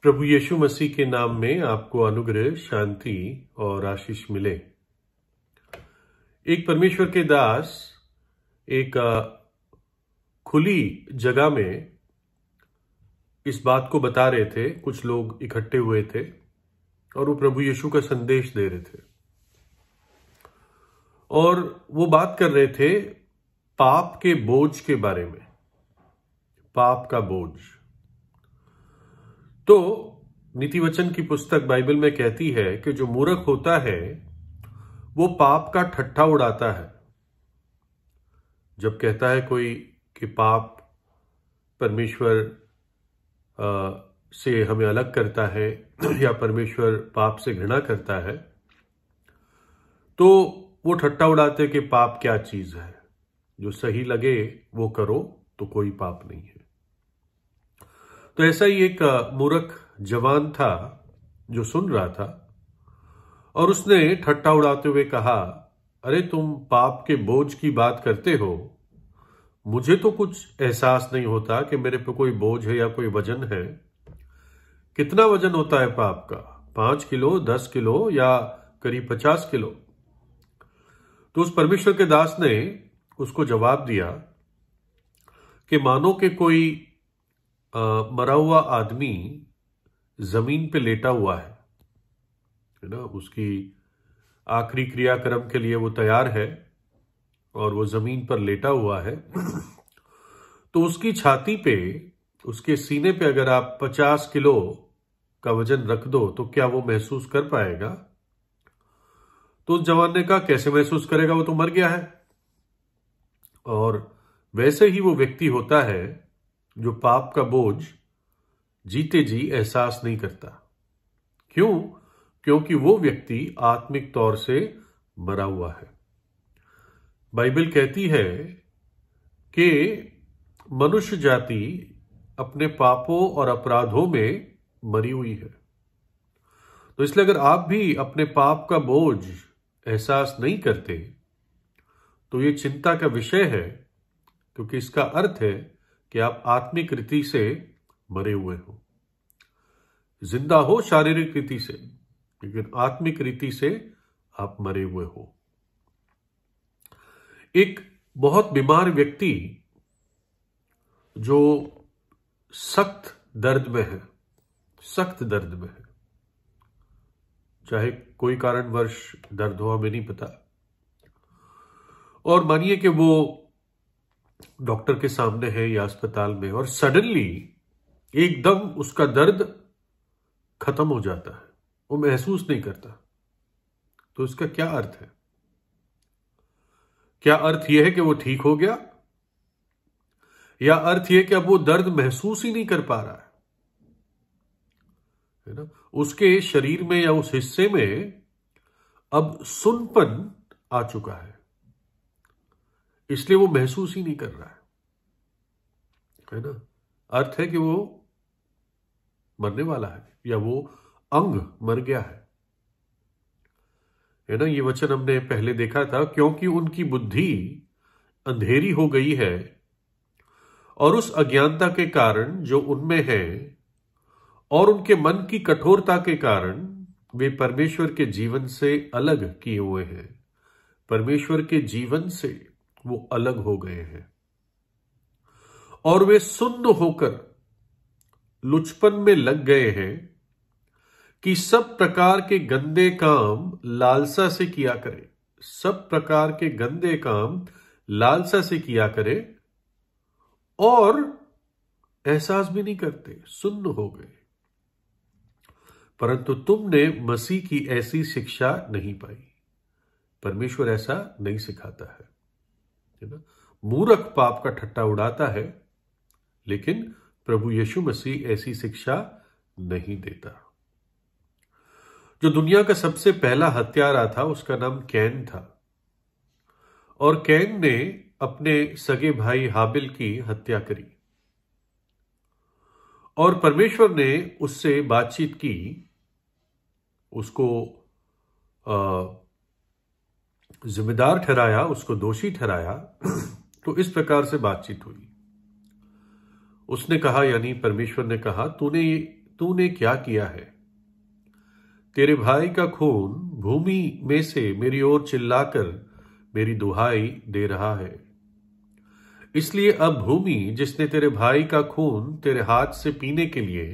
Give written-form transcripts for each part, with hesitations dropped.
प्रभु यीशु मसीह के नाम में आपको अनुग्रह, शांति और आशीष मिले। एक परमेश्वर के दास एक खुली जगह में इस बात को बता रहे थे। कुछ लोग इकट्ठे हुए थे और वो प्रभु यीशु का संदेश दे रहे थे और वो बात कर रहे थे पाप के बोझ के बारे में। पाप का बोझ तो नीति वचन की पुस्तक बाइबल में कहती है कि जो मूर्ख होता है वो पाप का ठट्ठा उड़ाता है। जब कहता है कोई कि पाप परमेश्वर से हमें अलग करता है या परमेश्वर पाप से घृणा करता है, तो वो ठट्ठा उड़ाते कि पाप क्या चीज है, जो सही लगे वो करो तो कोई पाप नहीं है। तो ऐसा ही एक मूर्ख जवान था जो सुन रहा था और उसने ठट्ठा उड़ाते हुए कहा, अरे तुम पाप के बोझ की बात करते हो, मुझे तो कुछ एहसास नहीं होता कि मेरे पे कोई बोझ है या कोई वजन है। कितना वजन होता है पाप का? 5 किलो, 10 किलो या करीब 50 किलो? तो उस परमेश्वर के दास ने उसको जवाब दिया कि मानो कि कोई मरा हुआ आदमी जमीन पे लेटा हुआ है ना, उसकी आखिरी क्रियाक्रम के लिए वो तैयार है और वो जमीन पर लेटा हुआ है। तो उसकी छाती पे, उसके सीने पे अगर आप 50 किलो का वजन रख दो तो क्या वो महसूस कर पाएगा? तो उस जवान ने कहा, कैसे महसूस करेगा, वो तो मर गया है। और वैसे ही वो व्यक्ति होता है जो पाप का बोझ जीते जी एहसास नहीं करता। क्यों? क्योंकि वो व्यक्ति आत्मिक तौर से मरा हुआ है। बाइबल कहती है कि मनुष्य जाति अपने पापों और अपराधों में मरी हुई है। तो इसलिए अगर आप भी अपने पाप का बोझ एहसास नहीं करते तो ये चिंता का विषय है, क्योंकि इसका अर्थ है कि आप आत्मिक रीति से मरे हुए हो। जिंदा हो शारीरिक रीति से, लेकिन आत्मिक रीति से आप मरे हुए हो। एक बहुत बीमार व्यक्ति जो सख्त दर्द में है, सख्त दर्द में है, चाहे कोई कारणवश दर्द हो, हमें नहीं पता, और मानिए कि वो डॉक्टर के सामने है या अस्पताल में और सडनली एकदम उसका दर्द खत्म हो जाता है, वो महसूस नहीं करता। तो इसका क्या अर्थ है? क्या अर्थ यह है कि वो ठीक हो गया, या अर्थ यह कि अब वो दर्द महसूस ही नहीं कर पा रहा है ना? उसके शरीर में या उस हिस्से में अब सुन्नपन आ चुका है, इसलिए वो महसूस ही नहीं कर रहा है ना? अर्थ है कि वो मरने वाला है या वो अंग मर गया है ना? ये वचन हमने पहले देखा था, क्योंकि उनकी बुद्धि अंधेरी हो गई है और उस अज्ञानता के कारण जो उनमें है और उनके मन की कठोरता के कारण वे परमेश्वर के जीवन से अलग किए हुए हैं। परमेश्वर के जीवन से वो अलग हो गए हैं और वे सुन्न होकर लुचपन में लग गए हैं कि सब प्रकार के गंदे काम लालसा से किया करे। सब प्रकार के गंदे काम लालसा से किया करे और एहसास भी नहीं करते, सुन्न हो गए। परंतु तुमने मसीह की ऐसी शिक्षा नहीं पाई। परमेश्वर ऐसा नहीं सिखाता है ना? मूर्ख पाप का ठट्ठा उड़ाता है, लेकिन प्रभु यीशु मसीह ऐसी शिक्षा नहीं देता। जो दुनिया का सबसे पहला हत्यारा था उसका नाम कैन था, और कैन ने अपने सगे भाई हाबिल की हत्या करी और परमेश्वर ने उससे बातचीत की, उसको जिम्मेदार ठहराया, उसको दोषी ठहराया। तो इस प्रकार से बातचीत हुई। उसने कहा, यानी परमेश्वर ने कहा, तूने तूने क्या किया है? तेरे भाई का खून भूमि में से मेरी ओर चिल्लाकर मेरी दुहाई दे रहा है। इसलिए अब भूमि, जिसने तेरे भाई का खून तेरे हाथ से पीने के लिए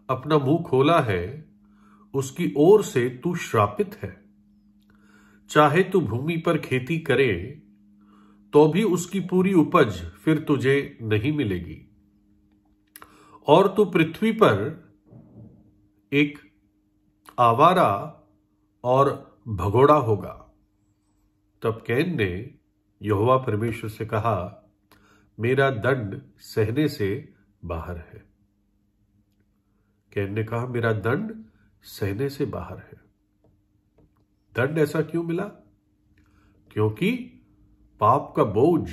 अपना मुंह खोला है, उसकी ओर से तू श्रापित है। चाहे तू भूमि पर खेती करे तो भी उसकी पूरी उपज फिर तुझे नहीं मिलेगी, और तू पृथ्वी पर एक आवारा और भगोड़ा होगा। तब कैन ने यहोवा परमेश्वर से कहा, मेरा दंड सहने से बाहर है। कैन ने कहा, मेरा दंड सहने से बाहर है। दंड ऐसा क्यों मिला? क्योंकि पाप का बोझ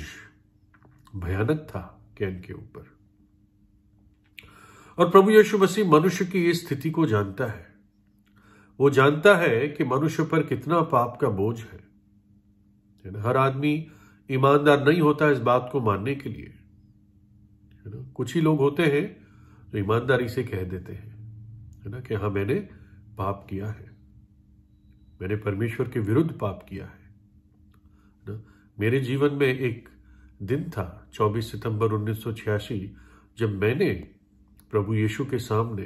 भयानक था कैन के ऊपर। और प्रभु यीशु मसीह मनुष्य की इस स्थिति को जानता है। वो जानता है कि मनुष्य पर कितना पाप का बोझ है। हर आदमी ईमानदार नहीं होता इस बात को मानने के लिए, है ना। कुछ ही लोग होते हैं जो ईमानदारी से कह देते हैं, है ना, कि हाँ, मैंने पाप किया है, मैंने परमेश्वर के विरुद्ध पाप किया है ना। मेरे जीवन में एक दिन था 24 सितंबर 1986, जब मैंने प्रभु यीशु के सामने,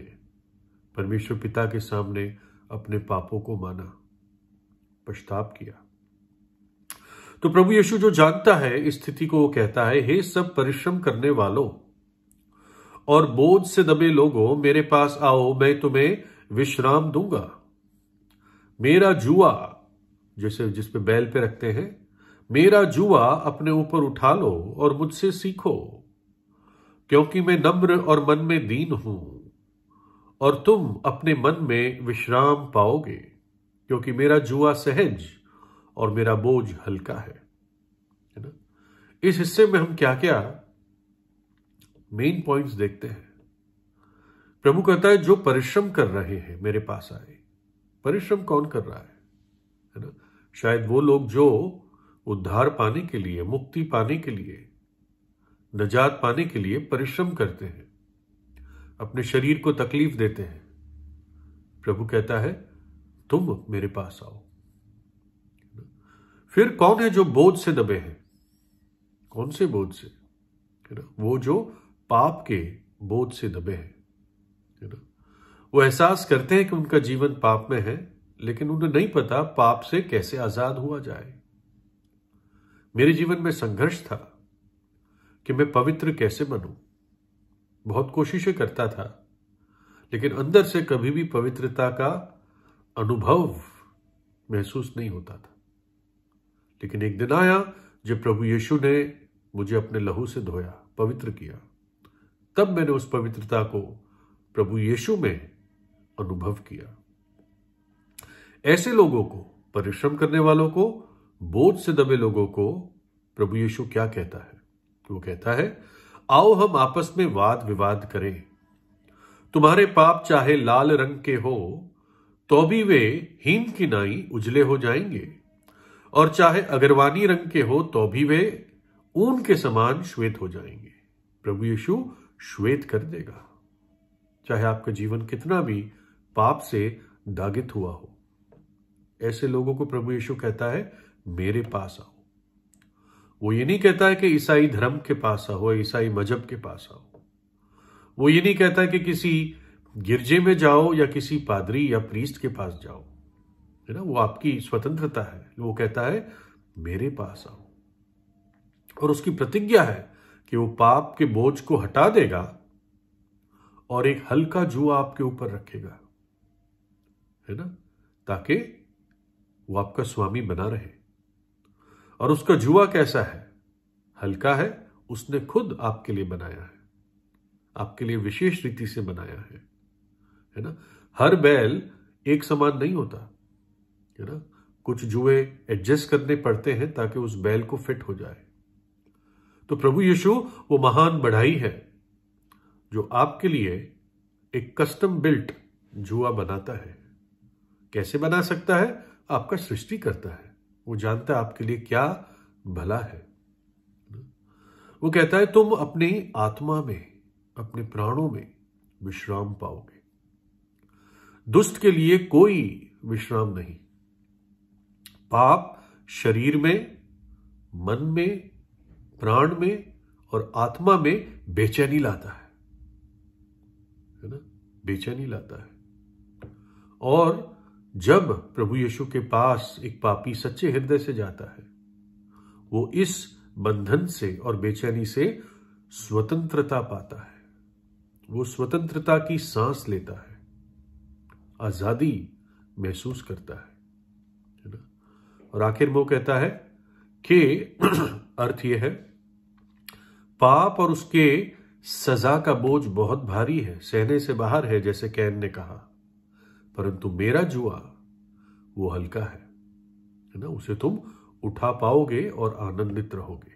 परमेश्वर पिता के सामने अपने पापों को माना, पश्चाताप किया। तो प्रभु यीशु जो जानता है इस स्थिति को, वो कहता है, हे सब परिश्रम करने वालों और बोझ से दबे लोगों, मेरे पास आओ, मैं तुम्हें विश्राम दूंगा। मेरा जुआ, जैसे जिस पे बैल पे रखते हैं, मेरा जुआ अपने ऊपर उठा लो और मुझसे सीखो, क्योंकि मैं नम्र और मन में दीन हूं, और तुम अपने मन में विश्राम पाओगे, क्योंकि मेरा जुआ सहज और मेरा बोझ हल्का है ना। इस हिस्से में हम क्या क्या मेन पॉइंट्स देखते हैं। प्रभु कहता है, जो परिश्रम कर रहे हैं मेरे पास आए। परिश्रम कौन कर रहा है ना? शायद वो लोग जो उद्धार पाने के लिए, मुक्ति पाने के लिए, नजात पाने के लिए परिश्रम करते हैं, अपने शरीर को तकलीफ देते हैं। प्रभु कहता है, तुम मेरे पास आओ। फिर कौन है जो बोझ से दबे हैं? कौन से बोझ से? है ना, वो जो पाप के बोझ से दबे हैं, है ना। वो एहसास करते हैं कि उनका जीवन पाप में है, लेकिन उन्हें नहीं पता पाप से कैसे आजाद हुआ जाए। मेरे जीवन में संघर्ष था कि मैं पवित्र कैसे बनूं। बहुत कोशिशें करता था, लेकिन अंदर से कभी भी पवित्रता का अनुभव महसूस नहीं होता था। लेकिन एक दिन आया जब प्रभु यीशु ने मुझे अपने लहू से धोया, पवित्र किया। तब मैंने उस पवित्रता को प्रभु यीशु में अनुभव किया। ऐसे लोगों को, परिश्रम करने वालों को, बोझ से दबे लोगों को प्रभु यीशु क्या कहता है? वो कहता है, आओ हम आपस में वाद विवाद करें। तुम्हारे पाप चाहे लाल रंग के हो तो भी वे हीन की नाई उजले हो जाएंगे, और चाहे अगरवानी रंग के हो तो भी वे ऊन के समान श्वेत हो जाएंगे। प्रभु यीशु श्वेत कर देगा, चाहे आपका जीवन कितना भी पाप से दागित हुआ हो। ऐसे लोगों को प्रभु यीशु कहता है, मेरे पास आओ। वो ये नहीं कहता है कि ईसाई धर्म के पास आओ, ईसाई मजहब के पास आओ। वो ये नहीं कहता है कि किसी गिरजे में जाओ या किसी पादरी या प्रीस्ट के पास जाओ, है ना, वो आपकी स्वतंत्रता है। वो कहता है, मेरे पास आओ। और उसकी प्रतिज्ञा है कि वो पाप के बोझ को हटा देगा और एक हल्का जुआ आपके ऊपर रखेगा, है ना, ताकि वो आपका स्वामी बना रहे। और उसका जुआ कैसा है? हल्का है। उसने खुद आपके लिए बनाया है, आपके लिए विशेष रीति से बनाया है ना। हर बैल एक समान नहीं होता, है ना। कुछ जुए एडजस्ट करने पड़ते हैं ताकि उस बैल को फिट हो जाए। तो प्रभु यीशु वो महान बढ़ाई है जो आपके लिए एक कस्टम बिल्ट जुआ बनाता है। कैसे बना सकता है? आपका सृष्टि करता है। वो जानता है आपके लिए क्या भला है। वो कहता है, तुम अपनी आत्मा में, अपने प्राणों में विश्राम पाओगे। दुष्ट के लिए कोई विश्राम नहीं। पाप शरीर में, मन में, प्राण में और आत्मा में बेचैनी लाता है ना, बेचैनी लाता है। और जब प्रभु यीशु के पास एक पापी सच्चे हृदय से जाता है, वो इस बंधन से और बेचैनी से स्वतंत्रता पाता है। वो स्वतंत्रता की सांस लेता है, आजादी महसूस करता है ना। और आखिर में वो कहता है कि अर्थ यह है, पाप और उसके सजा का बोझ बहुत भारी है, सहने से बाहर है, जैसे कैन ने कहा, परंतु मेरा जुआ वो हल्का है ना, उसे तुम उठा पाओगे और आनंदित रहोगे।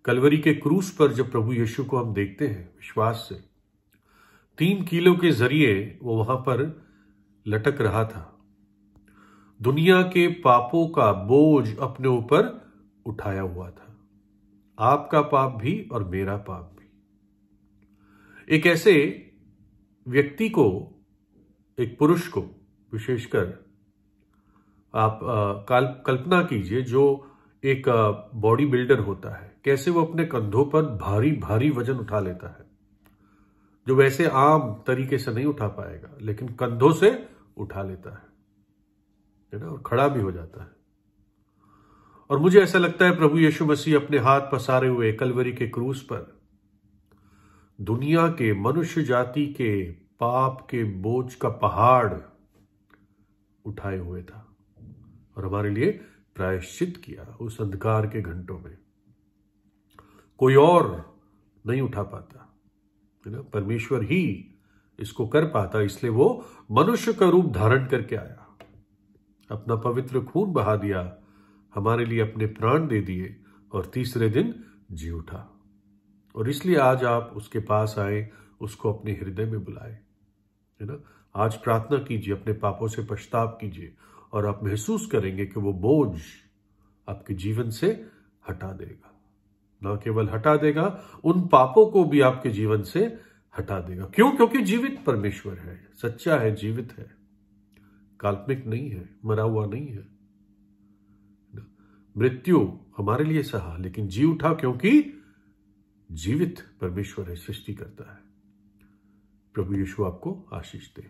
कलवरी के क्रूस पर जब प्रभु यीशु को हम देखते हैं विश्वास से, 3 कीलों के जरिए वो वहां पर लटक रहा था, दुनिया के पापों का बोझ अपने ऊपर उठाया हुआ था, आपका पाप भी और मेरा पाप भी। एक ऐसे व्यक्ति को, एक पुरुष को विशेषकर आप कल्पना कीजिए, जो एक बॉडी बिल्डर होता है, कैसे वो अपने कंधों पर भारी भारी वजन उठा लेता है, जो वैसे आम तरीके से नहीं उठा पाएगा, लेकिन कंधों से उठा लेता है ना, और खड़ा भी हो जाता है। और मुझे ऐसा लगता है प्रभु यीशु मसीह अपने हाथ पसारे हुए कलवरी के क्रूस पर दुनिया के, मनुष्य जाति के पाप के बोझ का पहाड़ उठाए हुए था और हमारे लिए प्रायश्चित किया उस अंधकार के घंटों में। कोई और नहीं उठा पाता है ना, परमेश्वर ही इसको कर पाता, इसलिए वो मनुष्य का रूप धारण करके आया, अपना पवित्र खून बहा दिया, हमारे लिए अपने प्राण दे दिए और तीसरे दिन जी उठा। और इसलिए आज आप उसके पास आए, उसको अपने हृदय में बुलाए, है ना। आज प्रार्थना कीजिए, अपने पापों से पछताव कीजिए और आप महसूस करेंगे कि वो बोझ आपके जीवन से हटा देगा। ना केवल हटा देगा, उन पापों को भी आपके जीवन से हटा देगा। क्यों? क्योंकि जीवित परमेश्वर है, सच्चा है, जीवित है, काल्पनिक नहीं है, मरा हुआ नहीं है। मृत्यु हमारे लिए सहा, लेकिन जी उठा, क्योंकि जीवित परमेश्वर है, सृष्टि करता है। प्रभु यीशु आपको आशीष दे।